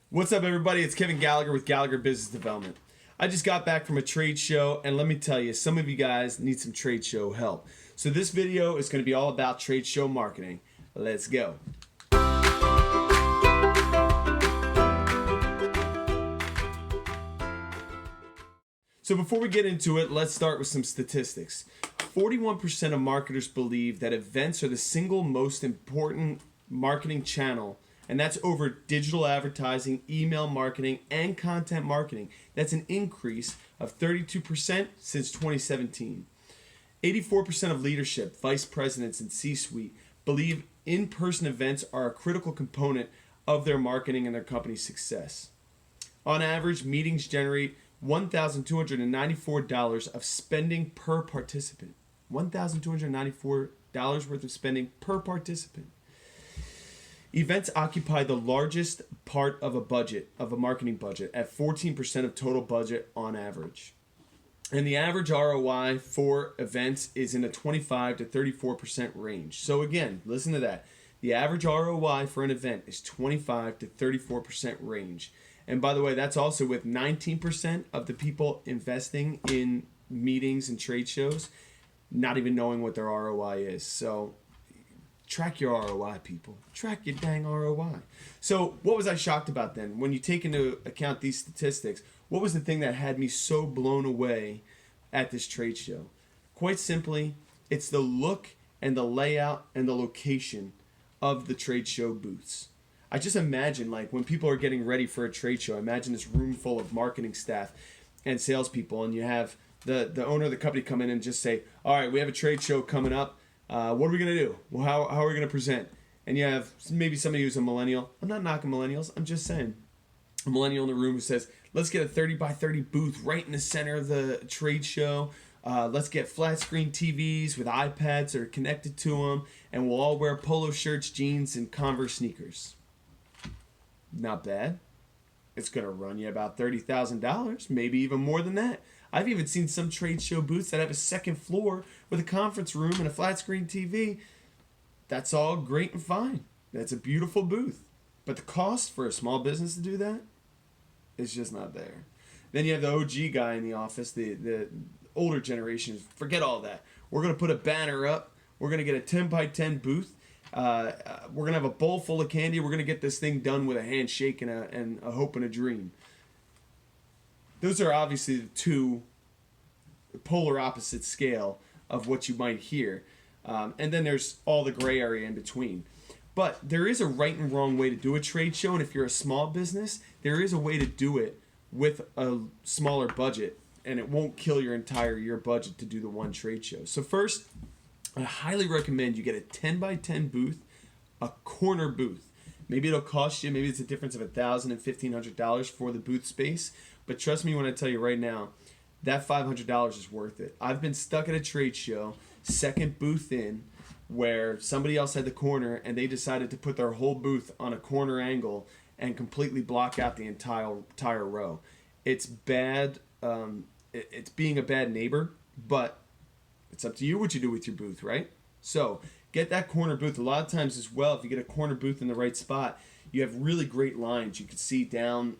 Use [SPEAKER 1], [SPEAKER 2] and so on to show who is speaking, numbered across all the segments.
[SPEAKER 1] What's up, everybody? It's Kevin Gallagher with Gallagher Business Development. I just got back from a trade show, and let me tell you, some of you guys need some trade show help. So this video is going to be all about trade show marketing. Let's go. So before we get into it, let's start with some statistics. 41% of marketers believe that events are the single most important marketing channel, and that's over digital advertising, email marketing, and content marketing. That's an increase of 32% since 2017. 84% of leadership, vice presidents, and C-suite believe in-person events are a critical component of their marketing and their company's success. On average, meetings generate $1,294 of spending per participant. $1,294 worth of spending per participant. Events occupy the largest part of a marketing budget, at 14% of total budget on average. And the average ROI for events is in the 25 to 34% range. So again, listen to that. The average ROI for an event is 25 to 34% range. And by the way, that's also with 19% of the people investing in meetings and trade shows not even knowing what their ROI is. So track your ROI, people. Track your dang ROI. So what was I shocked about then? When you take into account these statistics, what was the thing that had me so blown away at this trade show? Quite simply, it's the look and the layout and the location of the trade show booths. I just imagine, like, when people are getting ready for a trade show, imagine this room full of marketing staff and salespeople, and you have the owner of the company come in and just say, all right, we have a trade show coming up. What are we going to do? Well, how are we going to present? And you have maybe somebody who's a millennial. I'm not knocking millennials. I'm just saying. A millennial in the room who says, let's get a 30 by 30 booth right in the center of the trade show. Let's get flat screen TVs with iPads that are connected to them. And we'll all wear polo shirts, jeans, and Converse sneakers. Not bad. It's going to run you about $30,000, maybe even more than that. I've even seen some trade show booths that have a second floor with a conference room and a flat screen TV. That's all great and fine. That's a beautiful booth. But the cost for a small business to do that is just not there. Then you have the OG guy in the office, the older generation. Forget all that. We're going to put a banner up. We're going to get a 10 by 10 booth. We're going to have a bowl full of candy. We're going to get this thing done with a handshake and a hope and a dream. Those are obviously the two polar opposite scale of what you might hear. And then there's all the gray area in between. But there is a right and wrong way to do a trade show. And if you're a small business, there is a way to do it with a smaller budget. And it won't kill your entire year budget to do the one trade show. So first, I highly recommend you get a 10 by 10 booth, a corner booth. Maybe it'll cost you, maybe it's a difference of $1,000 and $1,500 for the booth space. But trust me when I tell you right now, that $500 is worth it. I've been stuck at a trade show, second booth in, where somebody else had the corner and they decided to put their whole booth on a corner angle and completely block out the entire row. It's bad. It's being a bad neighbor, but it's up to you what you do with your booth, right? So get that corner booth. A lot of times as well, if you get a corner booth in the right spot, you have really great lines. You can see down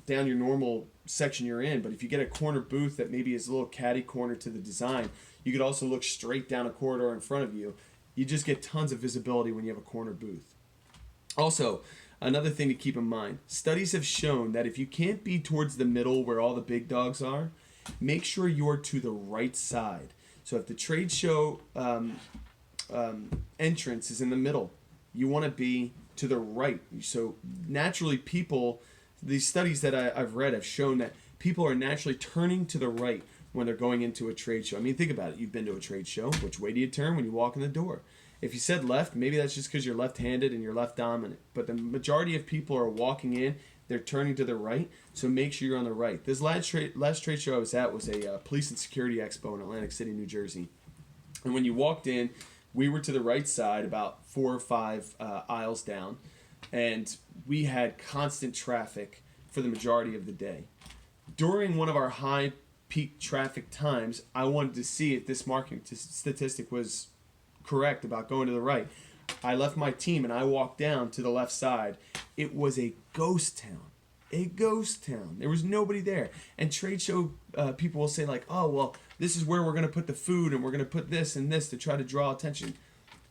[SPEAKER 1] your normal section you're in. But if you get a corner booth that maybe is a little catty corner to the design, you could also look straight down a corridor in front of you. You just get tons of visibility when you have a corner booth. Also, another thing to keep in mind, studies have shown that if you can't be towards the middle where all the big dogs are, make sure you're to the right side. So if the trade show entrance is in the middle, you want to be to the right. So naturally these studies that I've read have shown that people are naturally turning to the right when they're going into a trade show. I mean, think about it. You've been to a trade show. Which way do you turn when you walk in the door? If you said left, maybe that's just because you're left-handed and you're left dominant. But the majority of people are walking in, they're turning to the right, so make sure you're on the right. This last trade show I was at was a police and security expo in Atlantic City, New Jersey. And when you walked in, we were to the right side, about 4 or 5 aisles down, and we had constant traffic for the majority of the day. During one of our high peak traffic times, I wanted to see if this marketing statistic was correct about going to the right. I left my team and I walked down to the left side. It was a ghost town. a ghost town. There was nobody there. And trade show people will say like, oh, well, this is where we're going to put the food and we're going to put this and this to try to draw attention.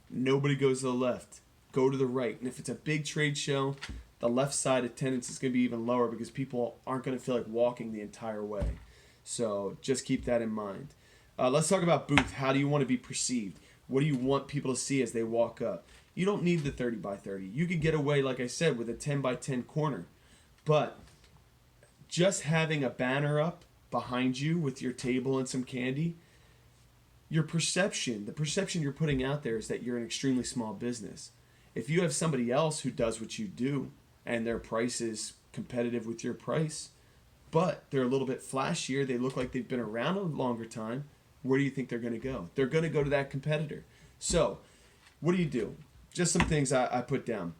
[SPEAKER 1] Nobody goes to the left. Go to the right. And if it's a big trade show, the left side attendance is going to be even lower because people aren't going to feel like walking the entire way. So just keep that in mind. Let's talk about booth. How do you want to be perceived? What do you want people to see as they walk up? You don't need the 30 by 30. You could get away, like I said, with a 10 by 10 corner. But just having a banner up behind you with your table and some candy, the perception you're putting out there is that you're an extremely small business. If you have somebody else who does what you do and their price is competitive with your price, but they're a little bit flashier, they look like they've been around a longer time, where do you think they're going to go? They're going to go to that competitor. So what do? Just some things I put down.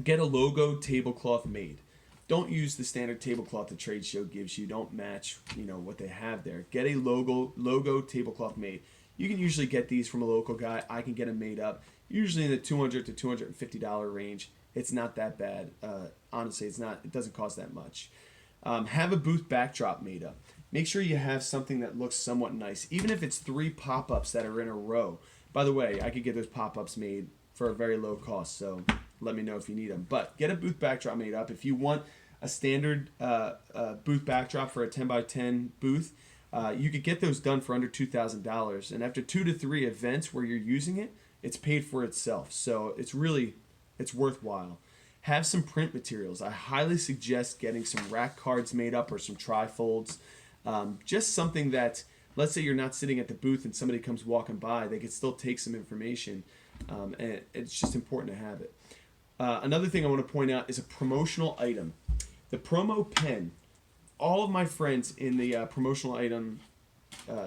[SPEAKER 1] Get a logo tablecloth made. Don't use the standard tablecloth the trade show gives you. Don't match, what they have there. Get a logo tablecloth made. You can usually get these from a local guy. I can get them made up, usually in the $200 to $250 range. It's not that bad. Honestly, it's not. It doesn't cost that much. Have a booth backdrop made up. Make sure you have something that looks somewhat nice, even if it's 3 pop-ups that are in a row. By the way, I could get those pop-ups made for a very low cost, so let me know if you need them. But get a booth backdrop made up. If you want a standard booth backdrop for a 10 by 10 booth, you could get those done for under $2,000. And after 2 to 3 events where you're using it, it's paid for itself. So it's worthwhile. Have some print materials. I highly suggest getting some rack cards made up or some trifolds. Just something that, let's say you're not sitting at the booth and somebody comes walking by, they could still take some information. And it's just important to have it. Another thing I want to point out is a promotional item. The promo pen. All of my friends in the promotional item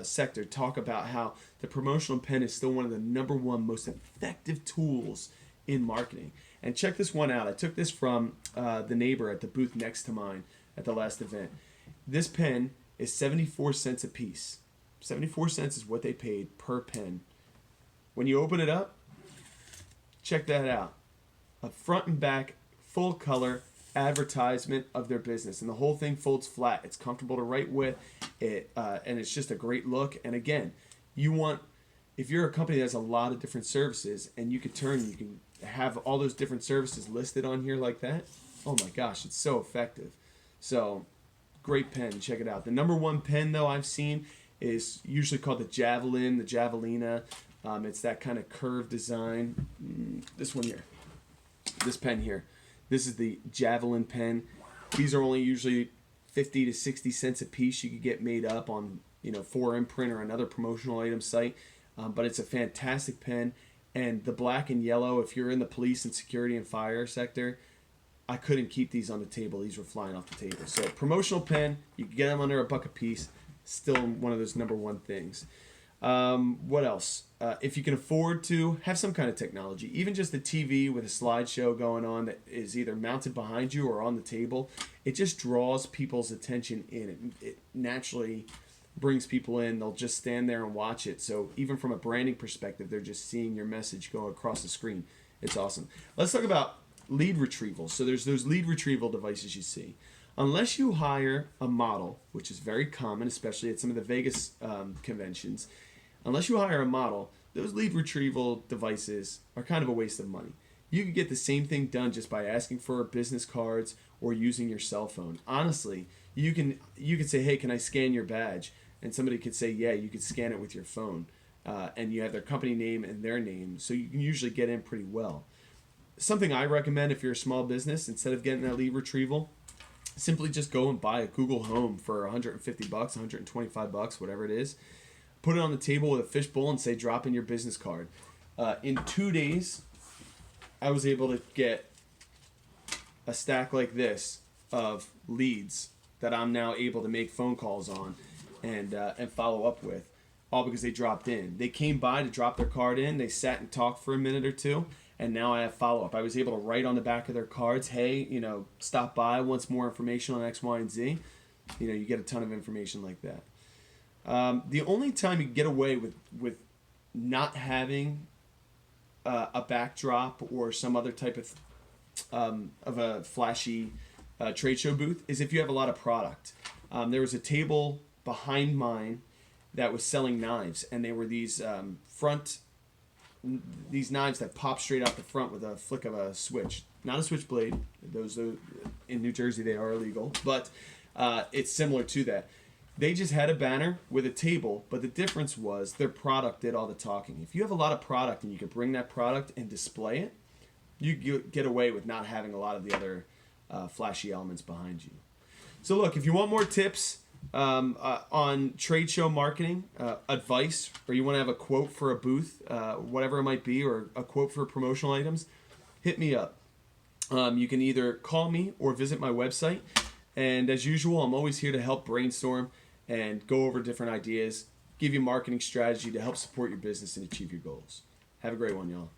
[SPEAKER 1] sector talk about how the promotional pen is still one of the #1 most effective tools in marketing. And check this one out. I took this from the neighbor at the booth next to mine at the last event. This pen is 74 cents a piece. 74 cents is what they paid per pen. When you open it up, check that out. A front and back, full color advertisement of their business. And the whole thing folds flat. It's comfortable to write with, and it's just a great look. And again, if you're a company that has a lot of different services and you can have all those different services listed on here like that, oh my gosh, it's so effective. So great pen, check it out. The #1 pen though I've seen is usually called the Javelin, the Javelina. It's that kind of curved design. This one here, this pen here. This is the Javelin pen. These are only usually 50 to 60 cents a piece. You could get made up on 4imprint or another promotional item site. But it's a fantastic pen. And the black and yellow, if you're in the police and security and fire sector, I couldn't keep these on the table. These were flying off the table. So promotional pen, you can get them under $1 a piece. Still one of those #1 things. What else? If you can afford to, have some kind of technology. Even just a TV with a slideshow going on that is either mounted behind you or on the table. It just draws people's attention in. It naturally brings people in. They'll just stand there and watch it. So even from a branding perspective, they're just seeing your message go across the screen. It's awesome. Let's talk about lead retrieval. So there's those lead retrieval devices you see. Unless you hire a model, which is very common, especially at some of the Vegas conventions, unless you hire a model, those lead retrieval devices are kind of a waste of money. You could get the same thing done just by asking for business cards or using your cell phone. Honestly, you could say, hey, can I scan your badge? And somebody could say, yeah, you could scan it with your phone. And you have their company name and their name, so you can usually get in pretty well. Something I recommend if you're a small business, instead of getting that lead retrieval, simply just go and buy a Google Home for $150, $125, whatever it is. Put it on the table with a fishbowl and say, drop in your business card. In 2 days, I was able to get a stack like this of leads that I'm now able to make phone calls on and follow up with, all because they dropped in. They came by to drop their card in. They sat and talked for a minute or two, and now I have follow-up. I was able to write on the back of their cards, hey, stop by, wants more information on X, Y, and Z. You get a ton of information like that. The only time you get away with not having a backdrop or some other type of a flashy trade show booth is if you have a lot of product. There was a table behind mine that was selling knives, and they were these these knives that pop straight out the front with a flick of a switch. Not a switchblade. Those in New Jersey, they are illegal, but it's similar to that. They just had a banner with a table, but the difference was their product did all the talking. If you have a lot of product and you could bring that product and display it, you get away with not having a lot of the other flashy elements behind you. So look, if you want more tips on trade show marketing, advice, or you want to have a quote for a booth, whatever it might be, or a quote for promotional items, hit me up. You can either call me or visit my website. And as usual, I'm always here to help brainstorm and go over different ideas, give you marketing strategy to help support your business and achieve your goals. Have a great one, y'all.